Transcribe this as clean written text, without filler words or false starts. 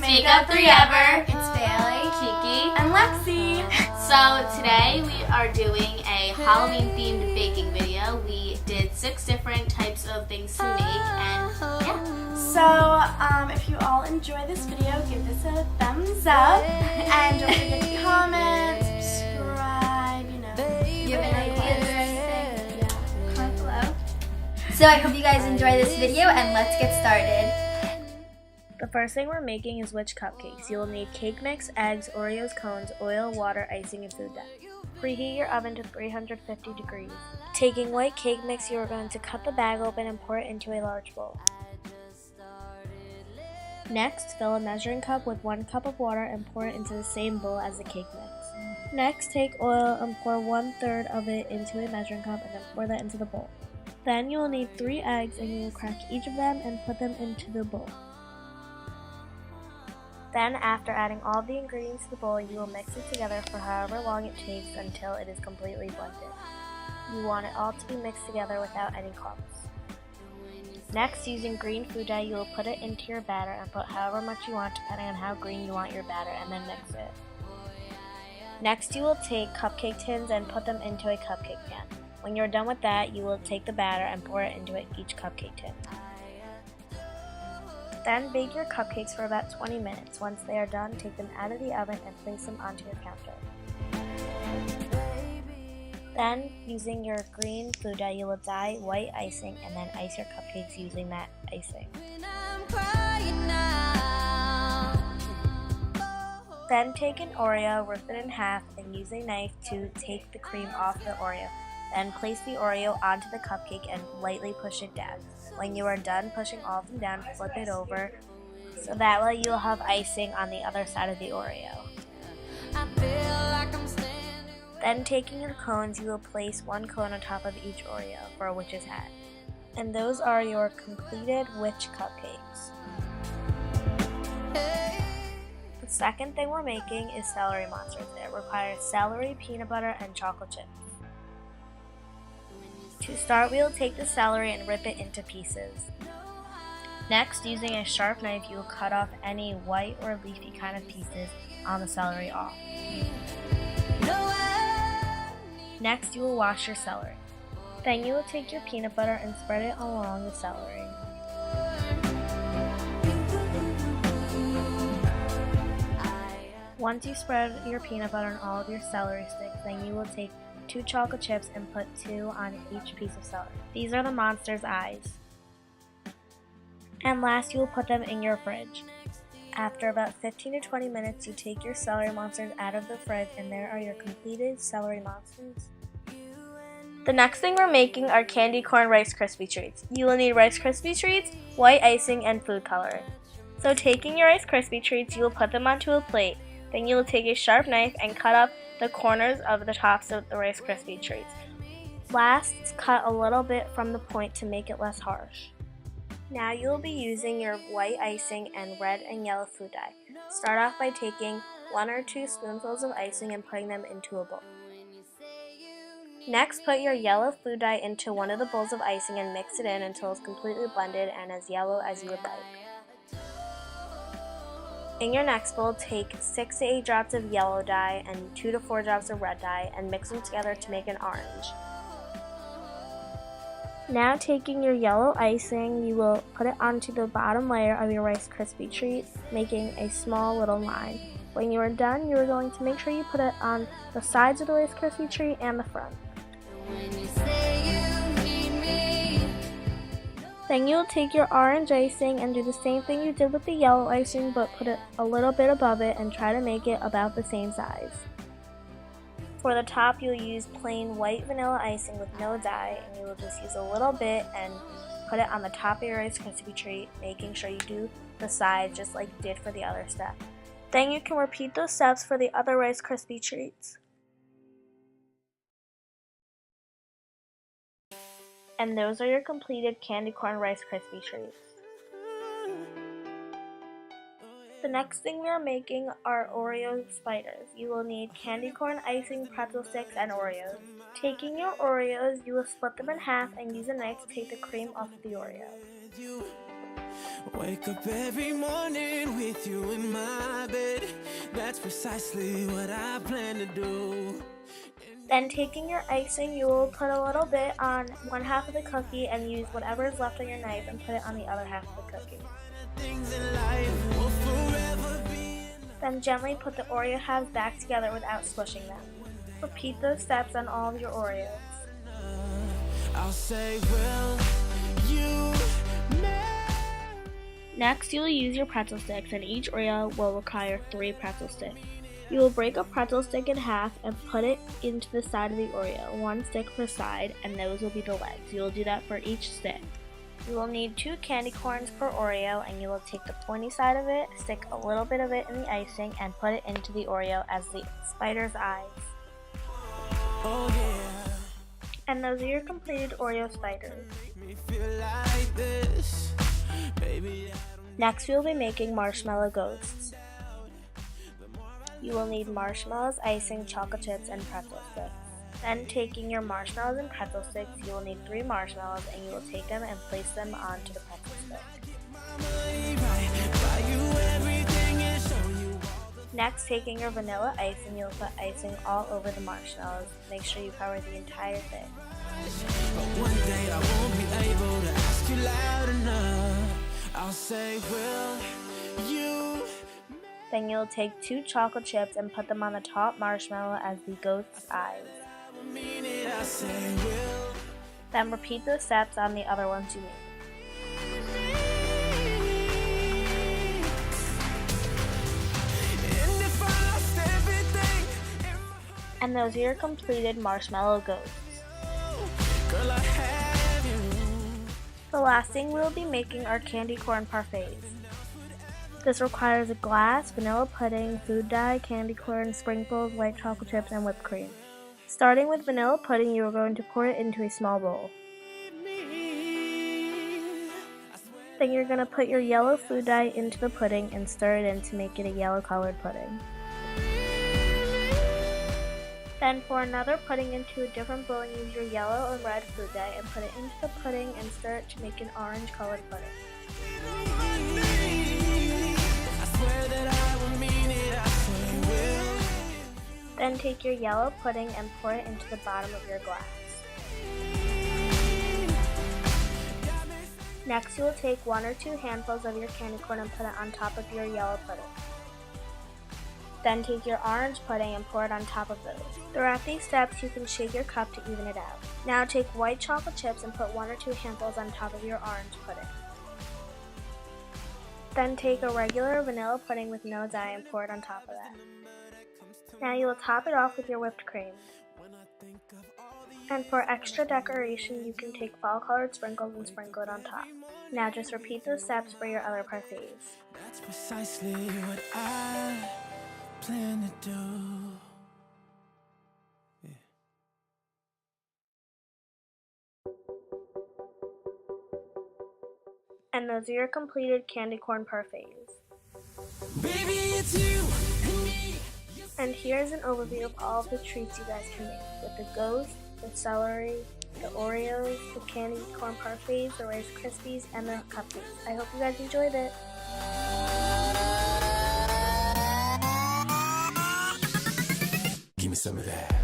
Makeup 3 Ever. It's Bailey, Kiki, and Lexi. So today we are doing a Halloween themed baking video. We did 6 different types of things to make, and yeah. So if you all enjoy this video, give this a thumbs up, and don't forget to comment, subscribe, give an idea, comment below. So I hope you guys enjoy this video, and let's get started. The first thing we're making is witch cupcakes. You will need cake mix, eggs, Oreos cones, oil, water, icing, and food dye. Preheat your oven to 350 degrees. Taking white cake mix, you are going to cut the bag open and pour it into a large bowl. Next, fill a measuring cup with 1 cup of water and pour it into the same bowl as the cake mix. Next, take oil and pour 1/3 of it into a measuring cup and then pour that into the bowl. Then you will need 3 eggs, and you will crack each of them and put them into the bowl. Then, after adding all the ingredients to the bowl, you will mix it together for however long it takes until it is completely blended. You want it all to be mixed together without any clumps. Next, using green food dye, you will put it into your batter and put however much you want depending on how green you want your batter, and then mix it. Next, you will take cupcake tins and put them into a cupcake pan. When you're done with that, you will take the batter and pour it into each cupcake tin. Then bake your cupcakes for about 20 minutes. Once they are done, take them out of the oven and place them onto your counter. Then, using your green food dye, you will dye white icing and then ice your cupcakes using that icing. Then take an Oreo, rip it in half, and use a knife to take the cream off the Oreo. Then place the Oreo onto the cupcake and lightly push it down. When you are done pushing all of them down, flip it over, so that way you'll have icing on the other side of the Oreo. Then taking your cones, you will place 1 cone on top of each Oreo for a witch's hat. And those are your completed witch cupcakes. The second thing we're making is celery monsters. It requires celery, peanut butter, and chocolate chips. To start, we will take the celery and rip it into pieces. Next, using a sharp knife, you will cut off any white or leafy kind of pieces on the celery off. Next, you will wash your celery. Then you will take your peanut butter and spread it along the celery. Once you spread your peanut butter on all of your celery sticks, then you will take 2 chocolate chips and put 2 on each piece of celery. These are the monster's eyes. And last, you will put them in your fridge. After about 15 to 20 minutes, you take your celery monsters out of the fridge, and there are your completed celery monsters. The next thing we're making are candy corn Rice Krispie treats. You will need Rice Krispie treats, white icing, and food coloring. So taking your Rice Krispie treats, you will put them onto a plate. Then you will take a sharp knife and cut up the corners of the tops of the Rice Krispie treats. Last, cut a little bit from the point to make it less harsh. Now you will be using your white icing and red and yellow food dye. Start off by taking 1 or 2 spoonfuls of icing and putting them into a bowl. Next, put your yellow food dye into one of the bowls of icing and mix it in until it's completely blended and as yellow as you would like. In your next bowl, take 6 to 8 drops of yellow dye and 2 to 4 drops of red dye and mix them together to make an orange. Now taking your yellow icing, you will put it onto the bottom layer of your Rice Krispie treat, making a small little line. When you are done, you are going to make sure you put it on the sides of the Rice Krispie treat and the front. Then you will take your orange icing and do the same thing you did with the yellow icing, but put it a little bit above it and try to make it about the same size. For the top, you'll use plain white vanilla icing with no dye, and you will just use a little bit and put it on the top of your Rice Krispie treat, making sure you do the sides just like you did for the other step. Then you can repeat those steps for the other Rice Krispie treats. And those are your completed candy corn Rice Krispie treats. The next thing we are making are Oreo spiders. You will need candy corn, icing, pretzel sticks, and Oreos. Taking your Oreos, you will split them in half and use a knife to take the cream off of the Oreos. Wake up every morning with you in my bed. That's precisely what I plan to do. Then taking your icing, you will put a little bit on one half of the cookie and use whatever is left on your knife and put it on the other half of the cookie. Things in life will forever be. Then gently put the Oreo halves back together without squishing them. Repeat those steps on all of your Oreos. I'll say, will you marry? Next, you will use your pretzel sticks, and each Oreo will require 3 pretzel sticks. You will break a pretzel stick in half and put it into the side of the Oreo, 1 stick per side, and those will be the legs. You will do that for each stick. You will need 2 candy corns per Oreo, and you will take the pointy side of it, stick a little bit of it in the icing, and put it into the Oreo as the spider's eyes. Oh yeah, And those are your completed Oreo spiders. me feel like this, baby. Next, we will be making marshmallow ghosts. You will need marshmallows, icing, chocolate chips, and pretzel sticks. Then, taking your marshmallows and pretzel sticks, you will need 3 marshmallows, and you will take them and place them onto the pretzel stick. Next, taking your vanilla icing, you will put icing all over the marshmallows. Make sure you cover the entire thing. But one day I won't be able to ask you loud enough. I'll say, will you? Then you'll take 2 chocolate chips and put them on the top marshmallow as the ghost's eyes. I mean it, I say, will. Then repeat those steps on the other ones you made. And if I lost everything in And those are your completed marshmallow ghosts. my girl, I have you. The last thing we'll be making are candy corn parfaits. This requires a glass, vanilla pudding, food dye, candy corn, sprinkles, white chocolate chips, and whipped cream. Starting with vanilla pudding, you are going to pour it into a small bowl. Then you're going to put your yellow food dye into the pudding and stir it in to make it a yellow colored pudding. Then pour another pudding into a different bowl and use your yellow or red food dye and put it into the pudding and stir it to make an orange colored pudding. Then take your yellow pudding and pour it into the bottom of your glass. Next, you will take 1 or 2 handfuls of your candy corn and put it on top of your yellow pudding. Then take your orange pudding and pour it on top of those. Throughout these steps, you can shake your cup to even it out. Now take white chocolate chips and put 1 or 2 handfuls on top of your orange pudding. Then take a regular vanilla pudding with no dye and pour it on top of that. Now you will top it off with your whipped cream. And for extra decoration, you can take fall colored sprinkles and sprinkle it on top. Now just repeat those steps for your other parfaits. That's precisely what I plan to do. Yeah. And those are your completed candy corn parfaits. Baby, it's you and me. And here's an overview of all of the treats you guys can make with the ghost, the celery, the Oreos, the candy corn parfaits, the Rice Krispies, and the cupcakes. I hope you guys enjoyed it. Give me some of that.